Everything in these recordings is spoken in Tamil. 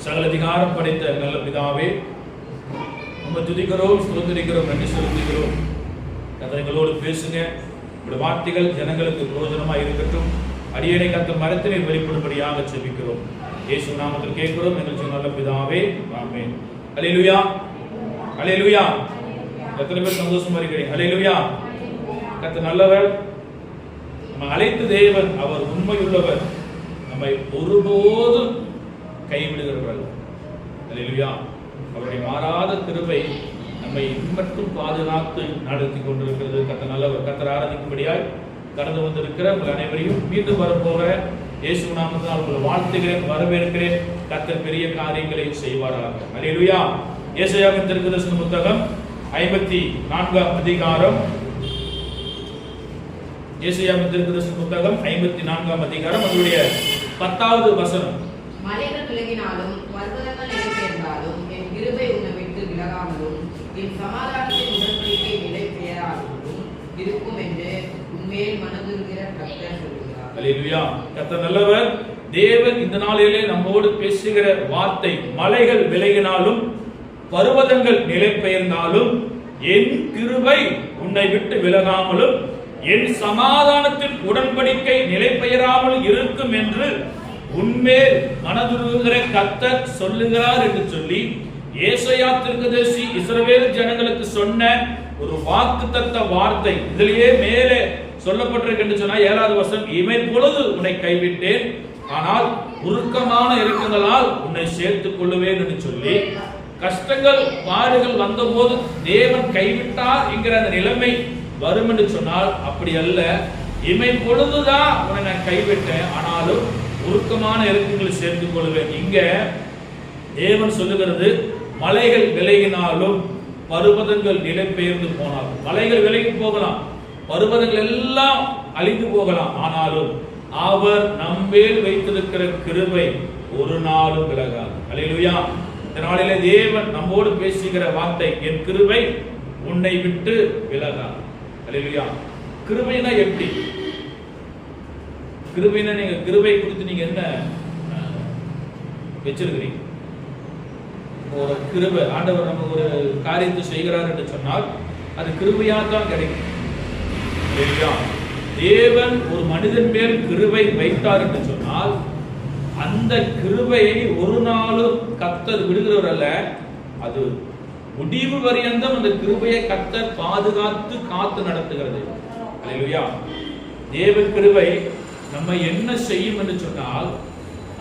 சகல அதிகாரம் படைத்த நல்ல பிதாவே, நம்ம துதிக்கிறோம், ஸ்தோத்திரிக்கிறோம், நன்றி செலுத்துகிறோம். எங்களோடு பேசுங்க. உங்களுடைய வார்த்தைகள் ஜனங்களுக்கு பிரயோஜனமாக இருக்கட்டும். அடியனை கர்த்தர் மரத்தினை வெளிப்படும்படியாக செபிக்கிறோம். இயேசு நாமத்தில் கேட்கிறோம் எங்கள் நல்ல பிதாவே, ஆமென். அல்லேலூயா, அல்லேலூயா. எத்தனை பேர் சந்தோஷமா இருக்கிறீங்க? அல்லேலூயா. கர்த்தர் நல்லவர், நம்ம அழைத்த தேவன், அவர் உண்மையுள்ளவர், நம்மை ஒருபோதும் கைவிடுகிறவர். அல்லேலூயா. அவருடைய மாறாத கிருபை நம்மை மட்டும் பாதுகாத்து நடத்தி கொண்டிருக்கிறது. கர்த்தர் நல்லவர். கர்த்தர் ஆராதிக்கும்படியாய் கடந்து வந்திருக்கிற உங்கள் அனைவரையும் மீண்டும் வரப்போகிற இயேசு நாமத்தினால் உங்களை வாழ்த்துகிறேன், வரவேற்கிறேன். கர்த்தர் பெரிய காரியங்களை செய்வாராக. அல்லேலூயா. ஏசாயாவின் தீர்க்கதரிசன புத்தகம் 54ஆம் அதிகாரம். ஏசாயாவின் தீர்க்கதரிசன புத்தகம் 54ஆம் அதிகாரம், அதனுடைய 10வது வசனம். மலைகள் விலகினாலும் பர்வதங்கள் நிலைபெயர்ந்தாலும் என் கிருபை உன்னை விட்டு விலகாமலும் என் சமாதானத்தின் உடன்படிக்கை நிலை பெயராமலும் இருக்கும் என்று உண்மையில் மனதுருகிற கர்த்தர் சொல்கிறார். அல்லேலூயா. கர்த்தர் நல்லவர். தேவன் இந்த நாளிலே நம்மோடு பேசுகிற வார்த்தை, மலைகள் விலகினாலும் பர்வதங்கள் நிலை பெயர்ந்தாலும் என் கிருபை உன்னை விட்டு விலகாமலும் என் சமாதானத்தின் உடன்படிக்கை நிலை பெயராமல் இருக்கும் என்று உன்மேல் மனதுருகிற கர்த்தர் சொல்லுகிறார் என்று சொல்லி ஏசாயா தீர்க்கதரிசி இஸ்ரவேல் ஜனங்களுக்கு சொன்ன ஒரு வாக்குத்தத்த வார்த்தை. இதிலேயே மேலே சொல்லப்பட்டிருக்கு என்று சொன்னா 7வது வசனம், இமைப்பொழுது உன்னை கைவிட்டேன், ஆனால் உருக்கமான இரக்கங்களால் உன்னை சேர்த்துக் கொள்ளுவேன் என்று சொல்லி, கஷ்டங்கள் பாடுகள் வந்தபோது தேவன் கைவிட்டார் என்கிற அந்த நிலைமை வரும் என்று சொன்னால் அப்படி அல்ல. இமைப்பொழுதுதான் உன்னை நான் கைவிட்டேன், ஆனாலும் உருக்கமான இரக்கங்களை சேர்த்துக் கொள்வேன். இங்க தேவன் சொல்லுகிறது, மலைகள் விலகினாலும் பர்வதங்கள் நிலை பெயர்ந்து போனாலும். மலைகள் விலகி போகலாம், பர்வதங்கள் எல்லாம் அழிந்து போகலாம், ஆனாலும் அவர் நம்மேல் வைத்திருக்கிற கிருபை ஒரு நாளும் விலகாது. அல்லேலூயா. இந்த நாளிலே தேவன் நம்மோடு பேசுகிற வார்த்தை, என் கிருபை உன்னை விட்டு விலகாது. அல்லேலூயா. கிருபைனா எப்படி? கிருபைனா நீங்க கிருபை குறித்து நீங்க என்ன வச்சிருக்கிறீங்க? ஒரு கிருபை, ஆண்டவர் நம்ம ஒரு காரியத்தை செய்கிறார் என்று சொன்னால் அது கிருபையா தான் கிடைக்கும். தேவன் ஒரு மனிதன் மேல் கிருபை வைத்தார் என்று சொன்னால் அந்த கிருபையை ஒரு நாளும் கர்த்தர் விடுகிறவர் அல்ல. அது முடிவு பரியந்தம் அந்த கிருபையை கர்த்தர் பாதுகாத்து காத்து நடத்துகிறது. அல்லேலூயா. தேவ கிருபை நம்ம என்ன செய்யும் என்று சொன்னால்,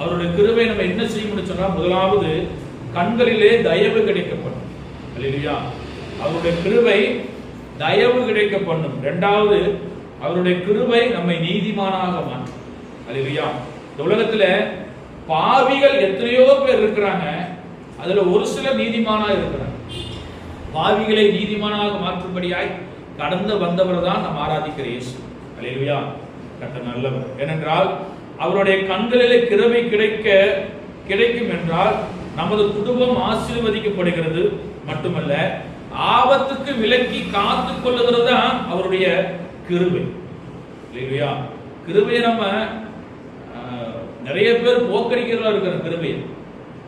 அவருடைய கிருபை நம்ம என்ன செய்யும் என்று சொன்னால், முதலாவது கண்களிலே தயவு கிடைக்க பண்ணும். அல்லேலூயா. அவருடைய கிருபை தயவு கிடைக்க பண்ணும். இரண்டாவது, அவருடைய கிருபை நம்மை நீதிமானாக மாற்றும். அல்லேலூயா. இந்த உலகத்துல பாவிகள் எத்தனையோ பேர் இருக்கிறாங்க, அதுல ஒரு சிலர் நீதிமானா இருக்கிறாங்க. பாவிகளை நீதிமானாக மாற்றும்படியாய் கடந்து வந்தவர் தான் நாம் ஆராதிக்கிற இயேசு. அல்லேலூயா. கர்த்தர் நல்லவர். ஏனென்றால் அவருடைய கண்களிலே கிருபை கிடைக்கும் என்றால் நமது குடும்பம் ஆசீர்வதிக்கப்படுகிறது மட்டுமல்ல, ஆபத்துக்கு விலக்கி காத்துக் கொள்ளுகிறது தான் அவருடைய கிருபை. இல்லையா? கிருபையை நம்ம நிறைய பேர் போக்கடிக்கிறவர்களா இருக்கிற கிருபையை.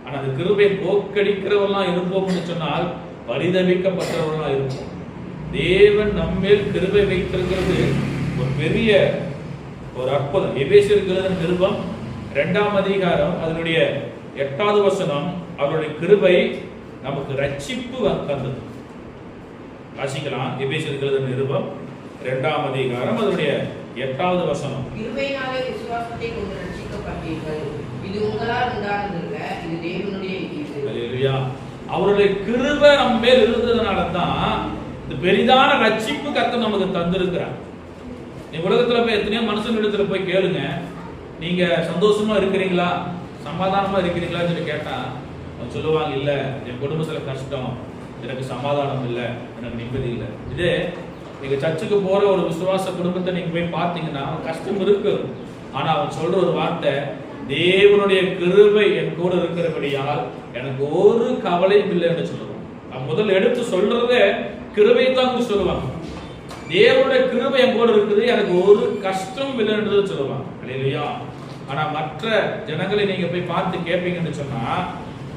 ஆனா அந்த கிருபையை போக்கடிக்கிறவர்களாம் இருப்போம்னு சொன்னால் பரிதவிக்கப்பட்டவர்களா இருப்போம். தேவன் நம்மேல் கிருபை வைத்திருக்கிறது ஒரு பெரிய ஒரு அற்புதம். எபேசியர் நிருபம் 2ஆம் அதிகாரம் அதனுடைய 8வது வசனம், அவருடைய கிருபை நமக்கு ரட்சிப்பு தந்தது. வாசிக்கலாம். எபேசியர் நிருபம் 2ஆம் அதிகாரம் அதனுடைய 8வது வசனம். கிருபையினாலே விசுவாசத்தை கொண்டு ரட்சிக்கப்பட்டீர்கள், இது உங்களால் உண்டானதல்ல, இது தேவனுடைய ஈவு. அல்லேலூயா. அவருடைய கிருபை நம்ம மேல் இருந்ததனால தான் இந்த பெரிதான ரட்சிப்பு கர்த்தர் நமக்கு தந்திருக்கிறார். உலகத்துல போய் எத்தனையோ மனுஷனிடத்துல போய் கேளுங்க, நீங்க சந்தோஷமா இருக்கிறீங்களா, சமாதானமா இருக்கிறீங்களான்னு சொல்லி கேட்டா அவங்க சொல்லுவாங்க, இல்ல என் குடும்பத்துல கஷ்டம், எனக்கு சமாதானம் இல்லை, எனக்கு நிம்மதி இல்லை. இதே நீங்க சர்ச்சுக்கு போற ஒரு விசுவாச குடும்பத்தை நீங்க போய் பார்த்தீங்கன்னா கஷ்டம் இருக்கு, ஆனா அவன் சொல்ற ஒரு வார்த்தை, தேவனுடைய கிருபை என் கூட இருக்கிறபடியால் எனக்கு ஒரு கவலையும் இல்லை என்று சொல்லுவாங்க. அவன் முதல் எடுத்து சொல்றதே கிருபை தான் சொல்லுவாங்க. தேவனுடைய கிருபை என் கூட இருக்குது, எனக்கு ஒரு கஷ்டம் இல்லைன்றது சொல்லுவாங்க. அல்லேலூயா. ஆனா மற்ற ஜனங்களை நீங்க போய் பார்த்து கேட்பீங்கன்னு சொன்னா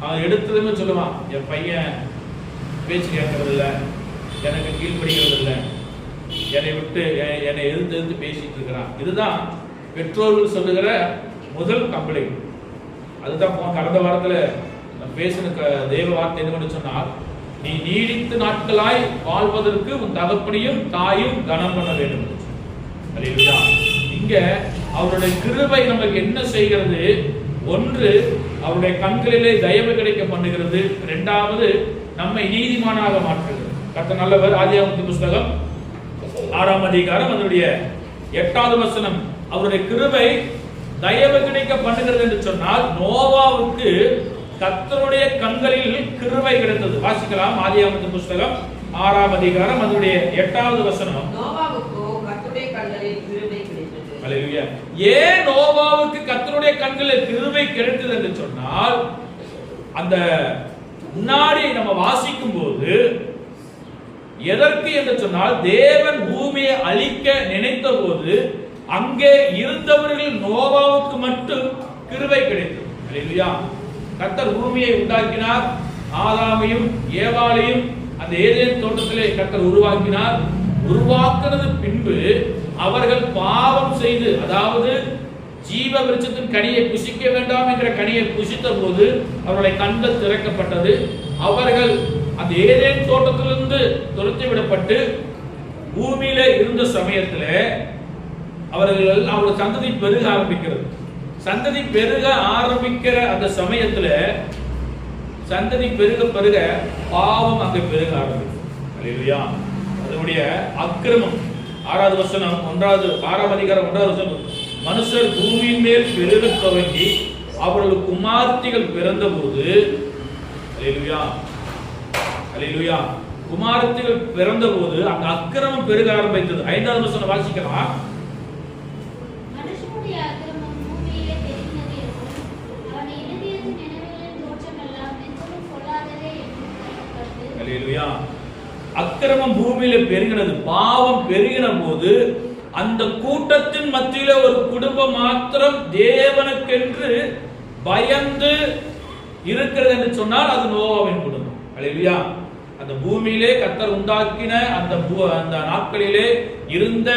அவன் எடுத்ததுமே சொல்லுவான், என் பையன் பேச்சு கேட்கறது இல்லை, எனக்கு கீழ்படிக்கிறது இல்லை, என்னை விட்டு என்னை எதிர்த்து பேசிட்டு இருக்கிறான். இதுதான் பெற்றோர்கள் சொல்லுகிற முதல் கம்ப்ளைண்ட். அதுதான் கடந்த வாரத்தில் பேசின தேவ வார்த்தை என்னன்னு சொன்னால், நீ நீடித்த நாட்களாய் வாழ்வதற்கு உன் தகப்பனையும் தாயும் கனம் பண்ண வேண்டும். இங்க அவருடைய கிருபை நமக்கு என்ன செய்கிறது? ஒன்று, அவருடைய கண்களிலே தயவு கிடைக்க பண்ணுகிறது. இரண்டாவது, நம்மை நீதிமானாக மாற்றுகிறது. கர்த்தர் நல்லவர். ஆதியாகமத்தின் புஸ்தகம் 6ஆம் அதிகாரம் அதனுடைய 8வது வசனம், அவருடைய கிருபை தயவு கிடைக்க பண்ணுகிறது என்று சொன்னால், நோவாவுக்கு கர்த்தருடைய கண்களில் கிருபை கிடைத்தது. வாசிக்கலாம். ஆதியாகமத்தின் புஸ்தகம் 6ஆம் அதிகாரம் அதனுடைய 8வது வசனம். நோவாவுக்கு கர்த்தருடைய கண்களில் கிருபை கிடைத்தது. அல்லேலூயா. ஏன் நோவாவுக்கு கர்த்தருடைய கண்களில் கிருபை கிடைத்தது என்று சொன்னால், அந்த முன்னாடி நம்ம வாசிக்கும் போது எதற்கு என்று சொன்னால், தேவன் பூமியை அழிக்க நினைத்த போது அங்கே இருந்தவர்கள் நோவாவுக்கு மட்டும் கிருபை கிடைத்தது. அல்லேலூயா. கர்த்தர் பூமியை உண்டாக்கினார். ஆதாமையும் ஏவாளையும் அந்த ஏதேன் தோட்டத்திலே கர்த்தர் உருவாக்கினார். உருவாக்குனது பின்பு அவர்கள் பாவம் செய்து, அதாவது ஜீவ விருட்சத்தின் கனியை புசிக்க வேண்டாம் என்கிற கனியை புசித்த போது அவர்களை கண்கள் திறக்கப்பட்டது. அவர்கள் அந்த ஏதேன் தோட்டத்திலிருந்து துரத்தி விடப்பட்டு பூமியில இருந்த சமயத்துல அவர்கள் சந்ததி பெருக ஆரம்பிக்கிறது. சந்ததி பெருக ஆரம்பிக்கிற அந்த சமயத்துல சந்ததி பெருக பெருக பாவம் அங்க பெருக ஆரம்பிக்கும். அல்லேலூயா. அதனுடைய அக்கிரமம் 6வது வசனம் 6ஆம் அதிகாரம் 1வது வசனம், மனுஷர் பூமியின் மேல் பெருக துவங்கி அவர்களுக்கு குமாரத்திகள் பிறந்த போது, அல்லேலூயா அல்லேலூயா, குமாரத்திகள் பிறந்த போது அந்த அக்கிரமம் பெருக ஆரம்பித்தது. 5வது வசனம் வாசிக்கலாம். அல்லேலூயா. அக்கிரமம் பூமியில பெருகினது, பாவம் பெருகின போது அந்த கூட்டத்தின் மத்தியில ஒரு குடும்பம் மாத்திரம் தேவனுக்கென்று பயந்து இருக்கிறது என்று சொன்னால் அது நோவாவின் குடும்பம். அல்லேலூயா. அந்த பூமியிலே கர்த்தர் உண்டாக்கின அந்த நாட்களிலே இருந்த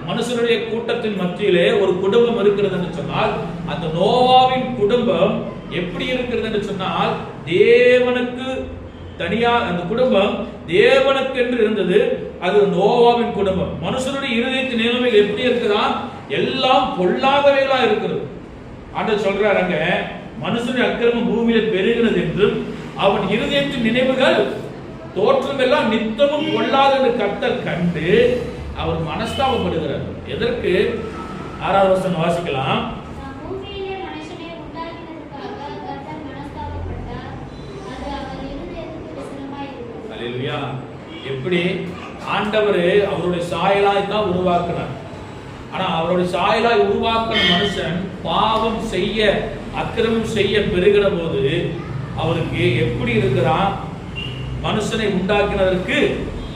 மனுஷனுடைய கூட்டத்தின் மத்தியிலே ஒரு குடும்பம் இருக்கிறது என்று சொன்னால் அந்த நோவாவின் குடும்பம் எப்படி இருக்கிறது என்று சொன்னால், தேவனுக்கு தனியாக அந்த குடும்பம் தேவனுக்கு என்று இருந்தது. அது நோவாவின் குடும்பம். மனுஷனுடைய இருதயத்தின் நிலைமைகள் எப்படி இருக்குதா? எல்லாம் பொல்லாதவைகளா இருக்கிறது. ஆண்டவர் சொல்றாரு, அங்க மனுஷனுடைய அக்கிரமம் பூமியில பெருகினது என்றும் அவன் இருதயத்தின் நினைவுகள் தோற்றம் எல்லாம் நித்தமும் பொல்லாது என்று கர்த்தர் கண்டு அவர் மனஸ்தாபப்படுகிறார். எதற்கு? 6வது வசனம் வாசிக்கலாம். அல்லேலூயா. எப்படி? ஆண்டவர் அவருடைய சாயலாய் தான் உருவாக்கினார். ஆனா அவருடைய சாயலாய் உருவாக்கின மனுஷன் பாவம் செய்ய, அக்கிரமம் செய்ய பெருகின போது அவருக்கு எப்படி இருக்கிறான்? மனுஷனை உண்டாக்கினதற்கு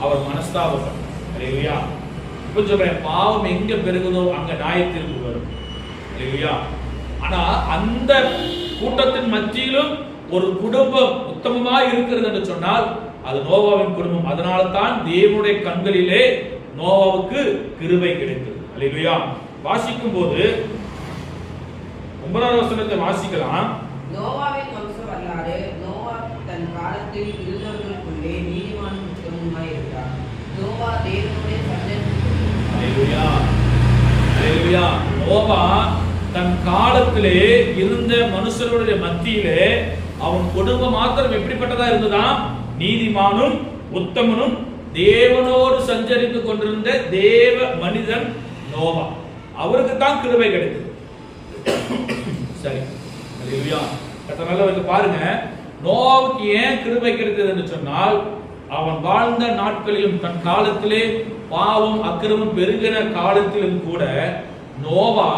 அவர் மனஸ்தாபப்பட்டார். அல்லேலூயா. இப்ப சொல்றேன், பாவம் எங்க பெருகுதோ அங்க நியாயத்தீர்ப்பு வரும். அல்லேலூயா. ஆனா அந்த கூட்டத்தின் மத்தியிலும் ஒரு குடும்பம் உத்தமமா இருக்கிறது என்று சொன்னால் அது நோவாவின் குடும்பம். அதனால தான் தேவனுடைய கண்களிலே நோவாவுக்கு கிருபை கிடைத்தது. அல்லேலூயா. வாசிக்கும் போது 9வது வசனத்தை வாசிக்கலாம். நோவாவின் வம்ச வரலாறு. நோவா தன் காலத்தில் இருந்தவர்களுக்குள்ளே நீதிமானும் உத்தமனுமாய் இருந்தார். நோவா தேவனுடைய சஞ்சரித்து. அல்லேலூயா. அல்லேலூயா. நோவா தன் காலத்திலே இருந்த மனுஷருடைய மத்தியிலே அவன் குடும்பம் மாத்திரம் எப்படிப்பட்டதா இருந்ததா? நீதிமானும் உத்தமனும் தேவனோடு சஞ்சரித்துக் கொண்டிருந்த தேவ மனிதன் நோவா. அவருக்கு தான் கிருபை கிடைத்தது. சரி. அல்லேலூயா. நல்ல பாருங்க, நோவாவுக்கு ஏன் கிருபை கிடைத்தது என்று சொன்னால், அவன் வாழ்ந்த நாட்களிலும் தன் காலத்திலே பாவம் அக்கிரமம் பெருகின காலத்திலும் கூட நோவா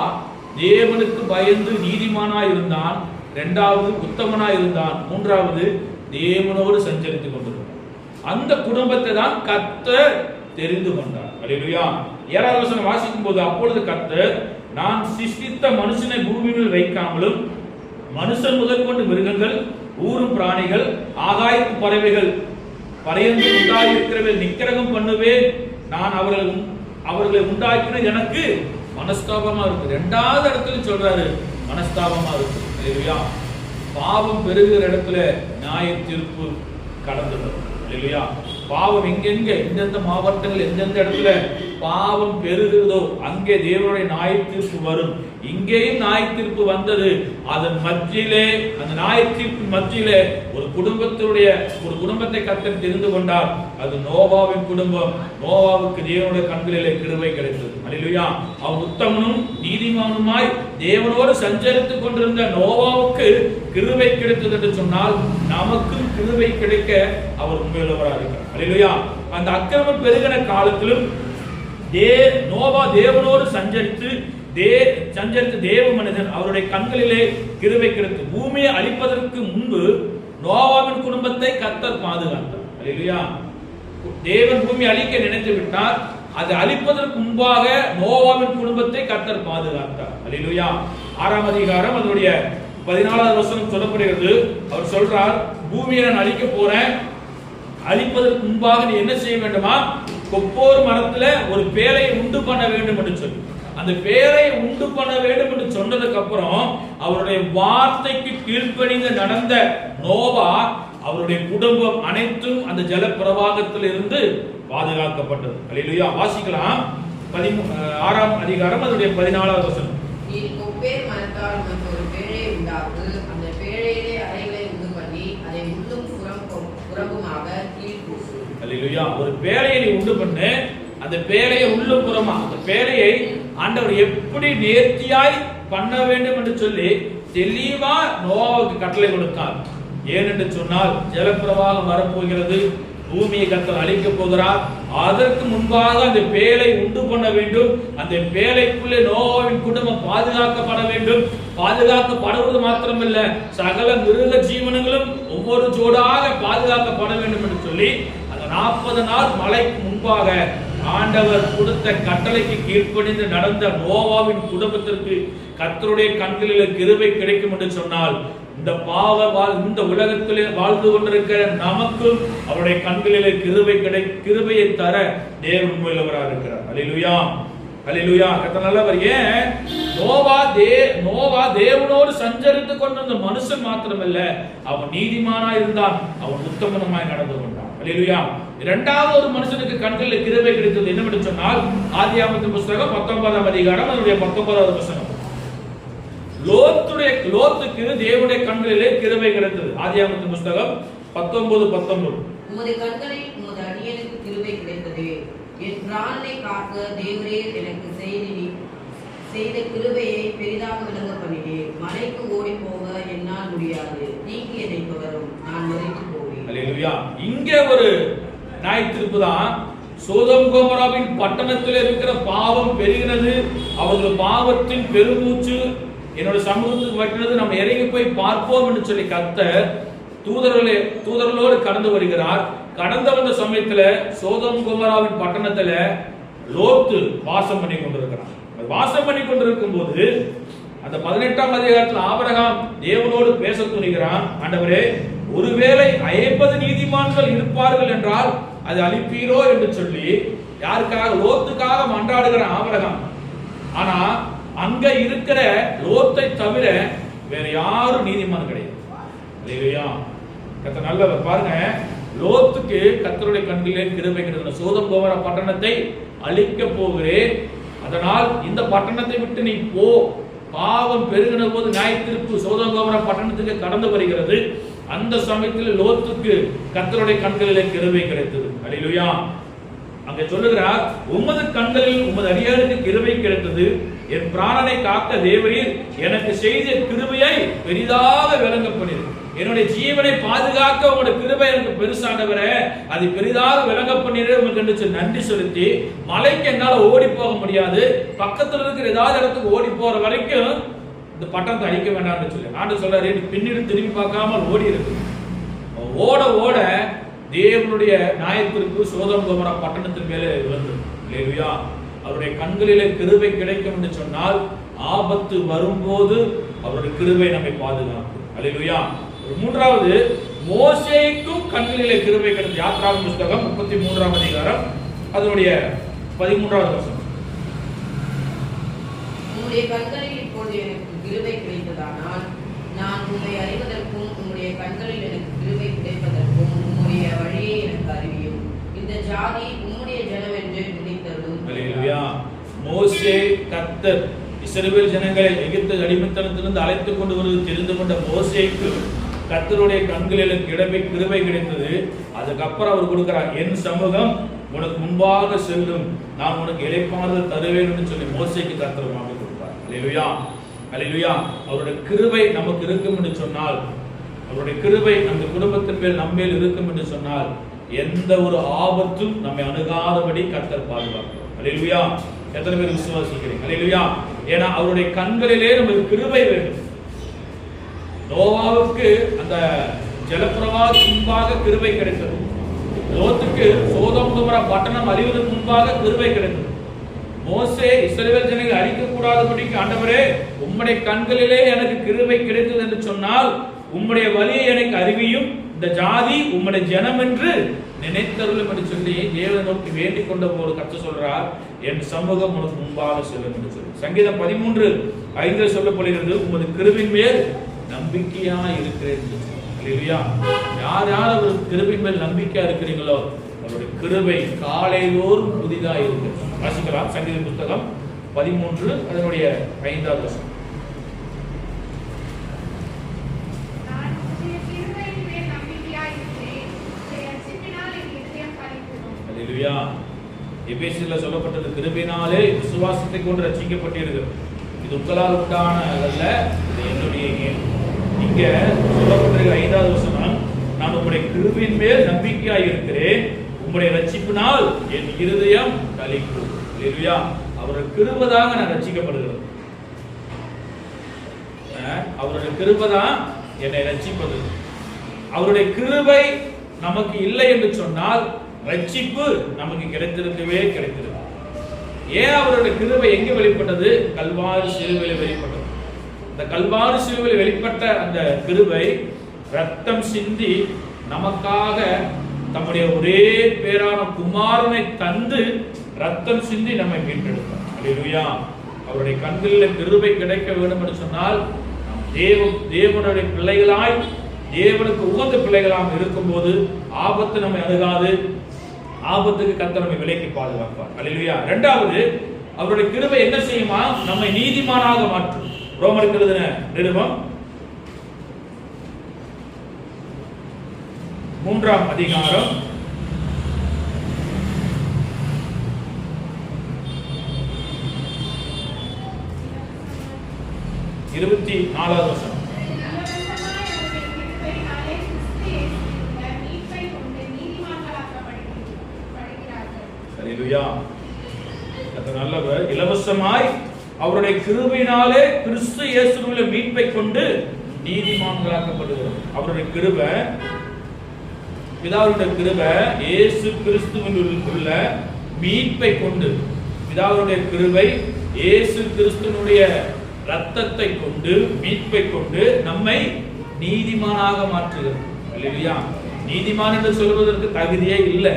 தேவனுக்கு பயந்து நீதிமானாய் இருந்தான். 2வது உத்தமனாய் இருந்தான். 3வது தேவனோடு சஞ்சரித்துக் கொண்டிருந்தான். அந்த குடும்பத்தை தான் கர்த்தர் தெரிந்து கொண்டார். அல்லேலூயா. 7வது வசனம் வாசிக்கும் போது, அப்பொழுது கர்த்தர் நான் சிருஷ்டித்த மனுஷனை பூமியில் வைக்காமலும் மனுஷன் முதல் கொண்டு மிருகங்கள், ஊரும் பிராணிகள், ஆகாயத்து பறவைகள் பறையந்து உண்டாயிருக்கிறவர்கள் நிக்கிரகம் பண்ணுவேன். நான் அவர்களை உண்டாக்கினது எனக்கு மனஸ்தாபமா இருக்கு. இரண்டாவது இடத்துல சொல்றாரு மனஸ்தாபமா இருக்கு. அல்லேலூயா. பாவம் பெருகிற இடத்துல நியாய தீர்ப்பு கடந்துடும். அல்லேலூயா. பாவம் எங்கெங்க எந்தெந்த மாவட்டங்கள் எந்தெந்த இடத்துல பாவம் பெருகுதோ அங்கே தேவனுடைய நியாய தீர்ப்பு வரும். இங்கேயும் நியாய தீர்ப்பு வந்தது. அதன் மத்தியிலே, அந்த நியாய தீர்ப்பு மத்தியிலே ஒரு குடும்பத்தை கர்த்தர் தெரிந்து கொண்டார். அது நோவாவின் குடும்பம். நோவாவுக்கு தேவனுடைய கண்களிலே கிருபை கிடைத்தது. அல்லேலூயா. அவன் உத்தமனும் நீதிமானுமாய் தேவனோடு சஞ்சரித்துக் கொண்டிருந்த நோவாவுக்கு கிருபை கிடைத்தது என்று சொன்னால் நமக்கும் கிருபை கிடைக்க அவர் உண்மையுள்ளவராக இருக்கிறார். அல்லேலூயா. அந்த அக்கிரமம் பெருகின காலத்திலும் நோவா தேவனோடு சஞ்சரித்து தேவ மனிதன் அவருடைய கண்களிலே கிருபை கிடைத்து பூமியை அழிப்பதற்கு முன்பு நோவாவின் குடும்பத்தை கர்த்தர் பாதுகாத்தார். அல்லேலூயா. தேவன் பூமி அழிக்க நினைத்து விட்டார். அதை அழிப்பதற்கு முன்பாக நோவாவின் குடும்பத்தை கர்த்தர் பாதுகாத்தார். அல்லேலூயா. 6ஆம் அதிகாரம் அதனுடைய 14வது வசனம் சொல்லப்படுகிறது. அவர் சொல்றார், பூமியை நான் அழிக்க போறேன். அழிப்பதற்கு முன்பாக நீ என்ன செய்ய வேண்டுமா? கொப்போர் மரத்துல ஒரு பேழையை உண்டு பண்ண வேண்டும் என்று சொல்லி, அந்த பேழையை உண்டு பண்ண வேண்டும் என்று சொன்னதுக்கு அப்புறம் அவருடைய வார்த்தைக்கு கீழ்ப்படிந்து நடந்த நோவா அவருடைய குடும்பம் அனைத்தும் அந்த ஜல பிரவாகத்தில் இருந்து பாதுகாக்கப்பட்டது. அல்லேலூயா. வாசிக்கலாம் 6ஆம் அதிகாரம் அதனுடைய 14வது வசனம். நீ கொப்பேர் மரத்தால் ஒரு பேழையை உண்டாக்கு, அந்த பேழையிலே அறைகளை உண்டு பண்ணி அதை உள்ளும் புறம்புமாக கீழ் பூசு. அல்லேலூயா. ஒரு பேழையை நீ உண்டு பண்ணு, அந்த பேழையை உள்ளும் புறமா, அந்த பேழையை ஆண்டவர் எப்படி நேர்த்தியாய் பண்ண வேண்டும் என்று சொல்லி தெளிவா நோவாவுக்கு கட்டளை கொடுத்தார். ஏனென்று சொன்னால் ஜலப்பிரவாகம் வரப்போகிறது, பூமியை கர்த்தர் அழிக்க போகிறார். அதற்கு முன்பாக அந்த பேழை உண்டு பண்ண வேண்டும். அந்த பேழைக்குள்ளே நோவாவின் குடும்பம் பாதுகாக்கப்பட வேண்டும். பாதுகாக்கப்படுவது மாத்திரமல்ல, சகல மிருக ஜீவனங்களும் ஒவ்வொரு ஜோடாக பாதுகாக்கப்பட வேண்டும் என்று சொல்லி அந்த 40 நாள் மழைக்கு முன்பாக ஆண்டவர் கொடுத்த கட்டளைக்கு கீழ்ப்படிந்து நடந்த நோவாவின் குடும்பத்திற்கு கர்த்தருடைய கண்களில் கிருபை கிடைக்கும் என்று சொன்னால் இந்த உலகத்திலே வாழ்ந்து கொண்டிருக்கிற நமக்கும் அவருடைய கண்களிலே கிருபையை தர தேவன் உண்மையுள்ளவராக இருக்கிறார். அல்லேலூயா. அல்லேலூயா. கர்த்தர் நல்லவர். ஏன்? நோவா தேவனோடு சஞ்சரித்துக் கொண்டிருந்த மனுஷன் மாத்திரமல்ல, அவன் நீதிமானா இருந்தான், அவன் உத்தமனுமாய் நடந்து கொண்டான். அல்லேலூயா. இரண்டாவது ஒரு மனுஷனுக்கு கண்களில் கிருபை கிடைத்தது என்னவென்று சொன்னால் ஆதியாகமத்தின் புத்தகம் 19ஆம் அதிகாரம் அதனுடைய 19வது வசனம். லோத்துக்கு தேவனுடைய கண்களிலே கிருபை கிடைத்தது. ஆதியாகமத்தின் புத்தகம் 19:19. உமது கண்களில் உமது அடியனுக்கு கிருபை கிடைத்தது. என் பிராணனை காக்க தேவரீர் எனக்கு செய்த கிருபையை பெரிதாக விளங்க பண்ணினீர். மலைக்கு ஓடி போக என்னால் முடியாது. நீக்கி என்னை தொடரும், நான் மறித்து போவேன். அல்லேலூயா. இங்கே ஒரு நியாயத்தீர்ப்பு தான். சோதோம் கோமோராவின் பட்டணத்தில் இருக்கிற பாவம் பெருகினது. அவர்கள் பாவத்தின் பெருமூச்சு என்னோட சமூகத்துக்கு வட்டினது. நம்ம இறங்கி போய் பார்ப்போம் என்று சொல்லி கர்த்தர் தூதர்களோடு கடந்து வருகிறார். கடந்து வந்த சமயத்துல சோதோம் கோமோராவின் பட்டணத்துல லோத்து வாசம் பண்ணி கொண்டிருக்கிறார். வாசம் பண்ணி கொண்டிருக்கும் போது அந்த 18ஆம் அதிகாரத்தில் ஆபிரகாம் தேவனோடு பேச துணிகிறான். ஆண்டவரே, ஒருவேளை 50 நீதிமான்கள் இருப்பார்கள் என்றால் அது அழிப்பீரோ என்று சொல்லி யாருக்காக? லோத்துக்காக மன்றாடுகிறான் ஆபிரகாம். ஆனா அங்க இருக்கிற லோத்தை தவிர வேற யாரும் நீதிமான் கிடையாது. அல்லேலூயா. கர்த்தர் நல்லவர். பாருங்க, லோத்துக்கு கர்த்தருடைய கண்களிலே கிருபை கிடைத்தது. சோதோம் கோமோரா பட்டணத்தை அழிக்க போகிறேன், அதனால் இந்த பட்டணத்தை விட்டு நீ போ. பாவம் பெருகின போது நியாயத்தீர்ப்பு சோதோம் கோமோரா பட்டணத்துக்கு கடந்து வருகிறது. அந்த சமயத்தில் லோத்துக்கு கர்த்தருடைய கண்களிலே கிருபை கிடைத்தது. அல்லேலூயா. அங்க சொல்லுகிறார், உமது கண்களில் உமது அடியாருக்கு கிருபை கிடைத்தது. என் பிராணனை காக்க தேவரீர் எனக்கு செய்த கிருபையை பெரிதாக விளங்க பண்ணிரு. என்னுடைய ஜீவனை பாதுகாக்க உங்களுடைய கிருபை எனக்கு பெருசானவரே, அது பெரிதாக விளங்க பண்ணிரு என்று நன்றி செலுத்தி, மலைக்கு என்னால் ஓடி போக முடியாது, பக்கத்தில் இருக்கிற ஏதாவது இடத்துக்கு ஓடி போற வரைக்கும் இந்த பட்டணத்தை அழிக்க வேண்டாம்னு சொல்லி ஆண்டு சொல்றாரு. பின்னிட்டு திரும்பி பார்க்காமல் ஓடி இருக்கு. ஓட ஓட தேவனுடைய நியாயத்திற்கு சோதோம் கோமோரா பட்டணத்தின் மேலே வந்து, அல்லேலூயா, அவருடைய கண்களிலே கிருபை கிடைக்கும் என்று சொன்னால் ஆபத்து வரும்போது அவருடைய கிருபை நம்மை பாதுகாக்கும். அல்லேலூயா. மூன்றாவது, மோசேக்கும் கண்களிலே கிருபை கிடைத்தது. யாத்ராகம புத்தகம் 33ஆம் அதிகாரம் அதனுடைய 13வது வசனம். உம்முடைய கண்களில் இப்பொழுது எனக்கு கிருபை கிடைத்ததானால் நான் உம்மை அறிவதற்கும் உம்முடைய கண்களில் எனக்கு கிருபை கிடைப்பதற்கும் உம்முடைய வழியை எனக்கு அறிவியும். இந்த ஜாதி உம்முடைய ஜனம் என்று நினைத்தருளும். அல்லேலூயா. மோசே கர்த்தர் இஸ்ரவேல் ஜனங்களை எகிப்து அடிமைத்தனத்திலிருந்து அழைத்துக் கொண்டு வருவது தெரிந்து கொண்ட மோசேக்கு கர்த்தருடைய கண்களில் கிருபை கிடைத்தது. அதுக்கப்புறம் அவர் கொடுக்கிறார், என் சமூகம் உனக்கு முன்பாக செல்லும், நான் உனக்கு இளைப்பாறுதல் தருவேன் என்று சொல்லி மோசேக்கு கர்த்தர் வாக்கு கொடுத்தார். அல்லேலூயா. அல்லேலூயா. அவருடைய கிருபை நமக்கு இருக்கும் என்று சொன்னால், அவருடைய கிருபை நம்ம குடும்பத்தின் மேல் நம்மேல் இருக்கும் என்று சொன்னால், எந்த ஒரு ஆபத்தும் நம்மை அணுகாதபடி கர்த்தர் பாதுகாப்பார். அல்லேலூயா. எத்தனை பேர் விசுவாசிக்கிறீங்க? அல்லேலூயா. ஏன்னா அவருடைய கண்களிலே நமக்கு கிருபை வேண்டும். நோவாவுக்கு அந்த ஜலப்பிரவாகத்துக்கு முன்பாக கிருபை கிடைத்தது. லோத்துக்கு சோதோம் கொமோரா பட்டணம் அழிவதற்கு முன்பாக கிருபை கிடைத்தது. மோசே இஸ்ரவேல் ஜனங்களை அழிக்க கூடாதபடிக்கு, ஆண்டவரே உம்முடைய கண்களிலே எனக்கு கிருபை கிடைத்தது என்று சொன்னால் உம்முடைய வழியை எனக்கு அறிவியும், இந்த ஜாதி உம்முடைய ஜனம் என்று நினைத்தருளும் என்று சொல்லி தேவனை நோக்கி வேண்டிக் கொண்ட போது கர்த்தர் சொல்றார், என் சமூகம் உனக்கு முன்பாக செல்லும் என்று சொல்லி. சங்கீதம் 13:5 சொல்லப்படுகிறது, உமது கிருபையின் மேல் நம்பிக்கையா இருக்கிறேன். அல்லேலூயா. யார் யார் அவர் கிருபையின் மேல் நம்பிக்கையா இருக்கிறீங்களோ அவருடைய கிருபை காலைதோறும் புதிதா இருக்கு. வாசிக்கலாம். சங்கீத புத்தகம் 13 அதனுடைய 5வது வசனம். அல்லேலூயா. எபேசியர்ல சொல்லப்பட்டது, கிருபையினாலே விசுவாசத்தை கொண்டு ரட்சிக்கப்பட்டிருக்கிறது. இது உங்களால் உண்டானதல்ல, இது என்னுடைய ஈவு. இங்க சொல்லப்பட்டிருக்கிற 5வது வசனம், நான் உம்முடைய கிருபையின் மேல் நம்பிக்கையாய் இருக்கிறேன், உம்முடைய ரட்சிப்பினால் என் இருதயம் களிக்கும். அல்லேலூயா. அவருடைய கிருபையாக நான் ரட்சிக்கப்படுகிறேன். அவருடைய கிருபைதான் என்னை ரட்சிப்பது. அவருடைய கிருபை நமக்கு இல்லை என்று சொன்னால் ரட்சிப்பு நமக்கு கிடைத்திருக்கவே கிடைத்திருக்கும். ஏன் அவருடைய கிருபை எங்கே வெளிப்பட்டது? கல்வாரி சிலுவையில் வெளிப்பட்டது. இந்த கல்வாரி சிலுவையில் வெளிப்பட்ட அந்த கிருபை ரத்தம் சிந்தி நமக்காக தம்முடைய ஒரே பேரான குமாரனை தந்து ரத்தம் சிந்தி நம்மை மீட்டெடுத்தார். அல்லேலூயா. அவருடைய கண்களில் கிருபை கிடைக்க வேண்டும் என்று சொன்னால் தேவனுடைய பிள்ளைகளாய், தேவனுக்கு உகந்த பிள்ளைகளாக இருக்கும்போது ஆபத்து நம்மை அணுகாது. ஆபத்துக்கு கர்த்தர் நம்மை விலைக்கு பாதுகாப்பார். அல்லேலூயா. இரண்டாவது, அவருடைய கிருபை என்ன செய்யுமா? நம்மை நீதிமானாக மாற்றும். ரோமருக்கு எழுதின நிருபம் 3ஆம் அதிகாரம் 24வது வசனம். அல்லேலூயா. கர்த்தர் நல்லவர். இலவசமாய் அவருடைய கிருபையினாலே கிறிஸ்து இயேசுவில் மீட்பை கொண்டு நீதிமான்களாக்கப்படுகிறோம். அவருடைய கிருபை, பிதாவுடைய கிருபை இயேசு கிறிஸ்துவில் உள்ள மீட்பை கொண்டு, பிதாவுடைய கிருபை இயேசு கிறிஸ்துவினுடைய இரத்தத்தை கொண்டு, மீட்பை கொண்டு நம்மை நீதிமானாக மாற்றுகிறது. அல்லேலூயா. நீதிமான் என்று சொல்வதற்கு தகுதியே இல்லை.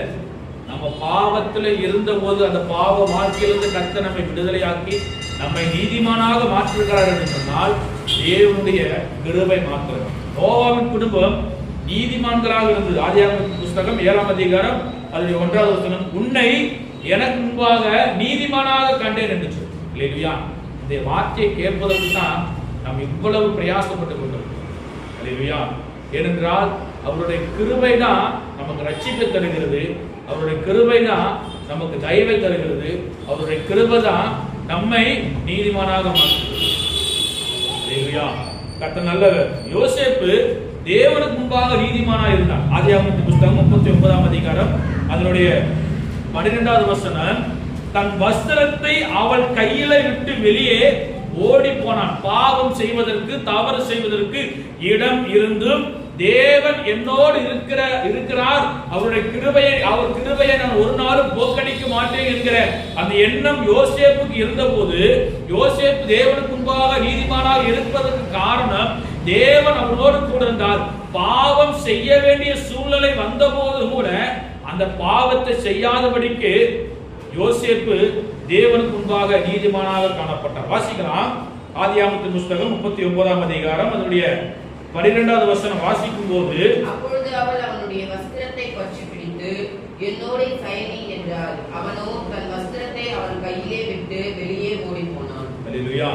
நம்ம பாவத்தில் இருந்தபோது அந்த பாவ வாழ்க்கையிலிருந்து கர்த்தர் நம்மை விடுதலையாக்கி நம்மை நீதிமானாக மாற்றுகிறார் என்று சொன்னால் தேவனுடைய கிருபை மாத்திரம். நோவாவின் குடும்பம் நீதிமான்களாக இருந்தது. ஆதியாகம புத்தகம் 7ஆம் அதிகாரம் அதில் 1வது வசனம், உன்னை எனக்கு முன்பாக நீதிமானாக கண்டேன் என்று சொல்லி. அல்லேலூயா. இந்த வார்த்தையை கேட்பதற்கு தான் நாம் இவ்வளவு பிரயாசப்பட்டு கொண்டிருக்கிறோம். அல்லேலூயா. ஏனென்றால் அவருடைய கிருபை தான் நமக்கு ரட்சிப்பை தருகிறது. அவருடைய கிருபை தான் நமக்கு தயவை தருகிறது. அவருடைய கிருபை தான் நம்மை நீதிமானாக மாற்றுகிறது. அல்லேலூயா. கர்த்தர் நல்லவர். யோசேப்பு தேவனுக்கு முன்பாக நீதிமானா இருந்தான். ஆதியாகம புத்தகம் 39ஆம் அதிகாரம் அதனுடைய 12வது வசனம், தன் வஸ்திரத்தை அவள் கையில விட்டு வெளியே ஓடி போனான். பாவம் செய்வதற்கு, தவறு செய்வதற்கு இடம் இருந்தும் தேவன் என்னோடு இருக்கிறார், அவர் கிருபையை நான் ஒரு நாளும் போக்கடிக்க மாட்டேன் என்கிற அந்த எண்ணம் யோசேப்புக்கு இருந்தபோது, யோசேப்பு தேவனுக்கு முன்பாக நீதிமானாக இருப்பதற்கு காரணம் தேவன் அவனோடு கூட இருந்தார். பாவம் செய்ய வேண்டிய சூழ்நிலை வந்தபோது கூட அந்த பாவத்தை செய்யாதபடிக்கு யோசேப்பு தேவனுக்கு முன்பாக நீதிமானாக காணப்பட்டார். வாசிக்கலாம் ஆதியாகமத்தின் புத்தகம் 39ஆம் அதிகாரம் அதனுடைய 12வது வசனம் வாசிக்கும் போது, அப்பொழுது அவள் அவனுடைய வஸ்திரத்தை பற்றி பிடித்து என்னோடு சயனி என்றாள். அவனோ தன் வஸ்திரத்தை அவள் கையிலே விட்டு வெளியே ஓடி போனான். அல்லேலூயா.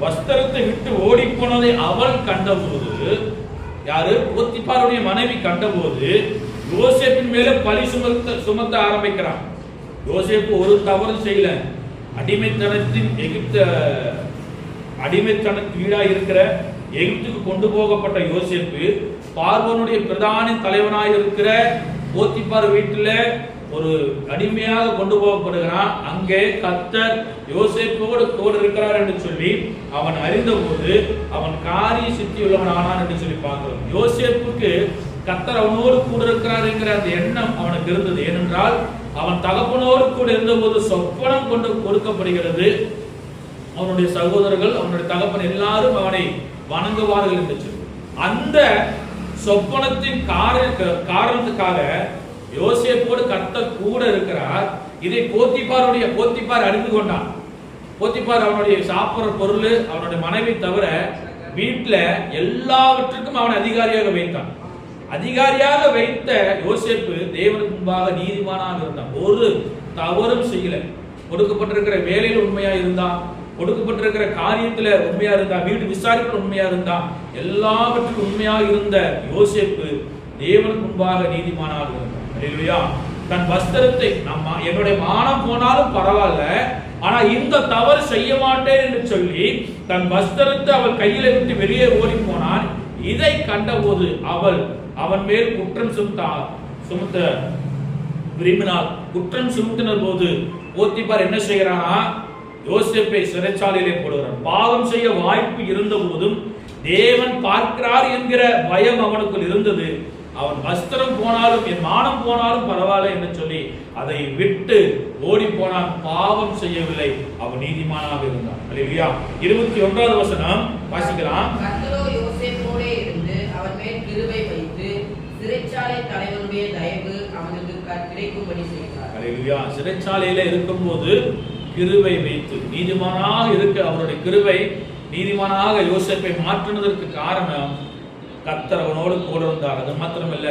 வஸ்திரத்தை விட்டு ஓடி போனதை அவள் கண்டபோது, யாரு? போத்திபாருடைய மனைவி கண்டபோது யோசேப்பின் மேல பழி சுமத்த ஆரம்பிக்கிறான். யோசேப்பு ஒரு தவறு செய்யல. அடிமைத்தனத்துக்கு ஈடா இருக்கிற எகிப்துக்கு கொண்டு போகப்பட்ட யோசேப்பு பார்வோனுடைய பிரதான தலைவனாக இருக்கிற போத்திபார் வீட்டில் ஒரு அடிமையாக கொண்டு போகப்படுகிறான். அங்கே கர்த்தர் யோசேப்போடு கூட இருக்கிறார் என்று சொல்லி அவன் அறிந்தபோது அவன் காரிய சித்தி உள்ளவன் ஆனான் என்று சொல்லி பார்க்கிறோம். யோசேப்புக்கு கர்த்தர் அவனோடு கூட இருக்கிறார் என்கிற அந்த எண்ணம் அவனுக்கு இருந்தது. ஏனென்றால் அவன் தகப்பனோடு கூட இருந்தபோது சொப்பனம் கொண்டு கொடுக்கப்படுகிறது. அவனுடைய சகோதரர்கள், அவனுடைய தகப்பன் எல்லாரும் அவனை வணங்குவார்கள் என்று சொல்லி அந்த சொப்பனத்தின் காரணத்துக்காக யோசேப்போடு கர்த்தர் கூட இருக்கிறார். இதை போத்திபார் அறிந்து கொண்டான். போத்திபார் அவனுடைய சாப்பிடுற பொருள், அவனுடைய மனைவி தவிர வீட்டில் எல்லாவற்றுக்கும் அவனை அதிகாரியாக வைத்தான். அதிகாரியாக வைத்த யோசேப்பு தேவனுக்கு முன்பாக நீதிமானாக இருந்தான். ஒரு தவறும் செய்யல. கொடுக்கப்பட்டிருக்கிற வேலையில் உண்மையா இருந்தான், கொடுக்கப்பட்டிருக்கிற காரியத்துல உண்மையா இருந்தா, வீட்டு விசாரிப்பில் உண்மையா இருந்தா, எல்லாவற்றுக்கும் உண்மையாக இருந்த யோசேப்பு தேவனுக்கு முன்பாக நீதிமானாக இருந்தான். அல்லேலூயா. தன் வஸ்திரத்தை என்னுடைய மானம் போனாலும் பரவாயில்ல, ஆனா இந்த தவறு செய்ய மாட்டேன் என்று சொல்லி தன் வஸ்திரத்தை அவள் கையில விட்டு வெளியே ஓடி போனான். இதை கண்டபோது அவன் மேல் குற்றம் சுமத்த விரும்பினாள். குற்றம் சுமத்தின போது போத்திபார் என்ன செய்கிறானா? யோசேப்பை சிறைச்சாலையிலே போடுகிறான். பாவம் செய்ய வாய்ப்பு இருந்த போதும் தேவன் பார்க்கிறார் என்கிற பயம் அவனுக்குள் இருந்தது. அவன் வஸ்திரம் போனாலும், என் மானம் போனாலும் பரவாயில்ல என்று சொல்லி அதை விட்டு ஓடி போனான். பாவம் செய்யவில்லை, அவன் நீதிமானாக இருந்தான். அல்லேலூயா. 21வது வசனம் வாசிக்கலாம். கர்த்தரோ யோசேப்போடே இருந்து அவன் மேல் கிருபை வைத்து சிறைச்சாலை தலைவனுடைய தயவு அவனுக்கு கிடைக்கும்படி செய்தார். அல்லேலூயா. சிறைச்சாலையில இருக்கும்போது கிருபை வைத்து நீதிமானாக இருக்க அவருடைய கிருபை நீதிமானாக யோசேப்பை மாற்றினதற்கு காரணம் கர்த்தர் அவனோடு கூட இருந்தார். அது மாத்திரமல்ல,